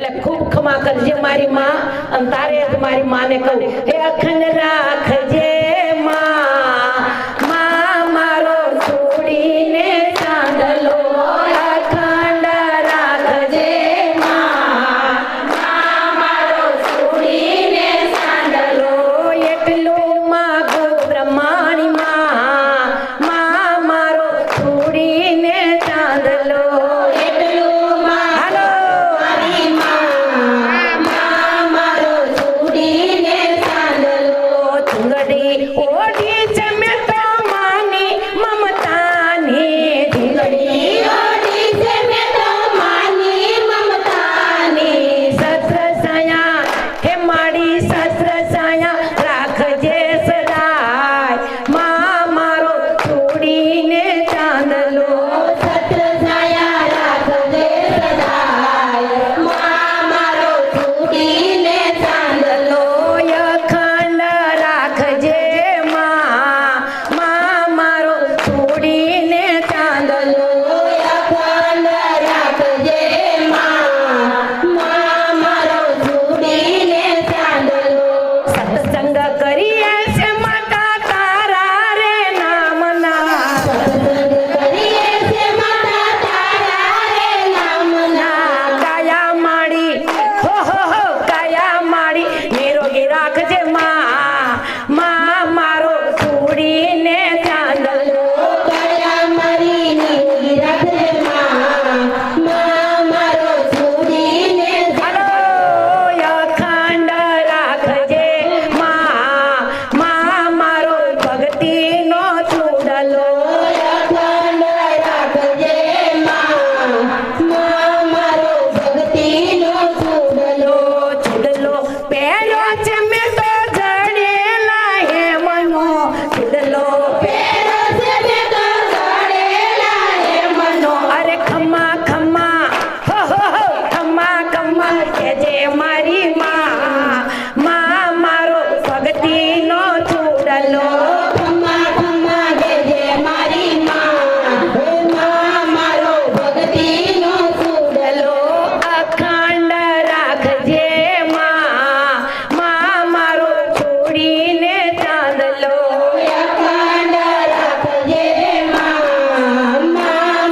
એટલે ખૂબ ખમા કરજે મારી માં અને તારે જ મારી માને કહું હે અખંડ રાખજે માં માં મારો છોડીને ચાંદલો અખંડ રાખજે માં માં મારો છોડીને ચાંદલો એટલું માગો બ્રહ્માણી માં માં મારો છોડીને ચાંદલો એટલું હાલો મારી માં માં મારો છોડીને ચાંદલો ચુંદડી ઓઢી છે મેં તો માની મમતાની ચુંદડી ઓઢી છે મેં તો માની મમતાની શસ્ત્ર સાયા હે માડી શસ્ત્ર સાયા રાખજે સદાય માં મારો છોડીને ચાંદલો શસ્ત્ર સાયા રાખજે સદાય માં મારો છોડીને ચાંદલો અખંડ રાખજે માં મારો છોડીને ચાંદલો અખંડ રાખજે માં મારો છોડીને ચાંદલો સત્સંગ કરીએ છે માતા તારા રે નામના સત્સંગ કરીએ છે માતા તારા રે નામના કાયા માડી હો કાયા માડી નિરોગી રાખજે માં મારો છોડીને ચાંદલો કાયા મારી નિરોગી રાખજે માં મારો છોડીને ચાંદલો અખંડ રાખજે માં મારો ભક્તિનો ચૂડલો અખંડ રાખજે માં મારો ભક્તિનો ચૂડલો ચૂડલો પહેર્યો છે મેં તો જડેલા હે મનો ચૂડલો પહેર્યો છે મેં તો જડેલા હે મનો અરે ખમા ખમા હો ખમા ખમા કેજે મારી માં મારો ભક્તિનો ચૂડલો ખમા ખમા કેજે મારી માં મારો ભક્તિનો ચૂડલો અખંડ રાખજે માં મારો છોડીને ચાંદલો અખંડ રાખજે માં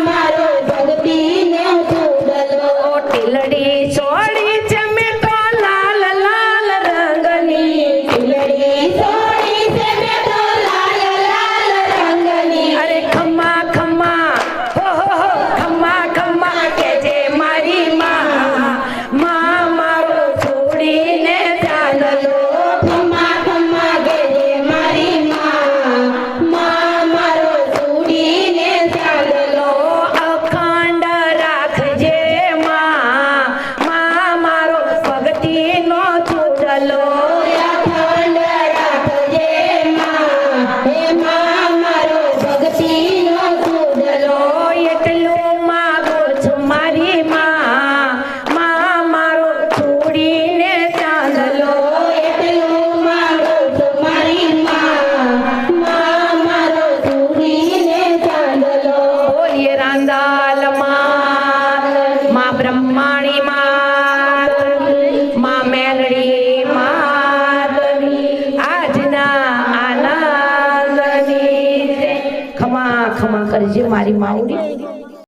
મારો ભક્તિનો ચૂડલો ટીલડી છોડી છે મેં તો લાલ લાલ રંગની ટીલડી છોડી છે મેં તો લાલ લાલ રંગની અરે ખમા ખમા હો ખમા ખમા કેજે મારી માં મારો છોડીને ચાંદલો ખમા ખમા કેજે મારી માં મારો છોડીને ચાંદલો અખંડ રાખજે માં મારો ભક્તિનો ચૂડલો અખંડ રાખજે માં મારો ભક્તિનો ચૂડલો એટલું માગો છું મારી માં મારો છોડીને ચાંદલો એટલું માગો છું મારી માં મારો છોડીને ચાંદલો બોલીએ રાંદાલ માં બ્રહ્માણી માં મેલડી આજના આનંદની ખમા ખમા કરજે મારી માવડી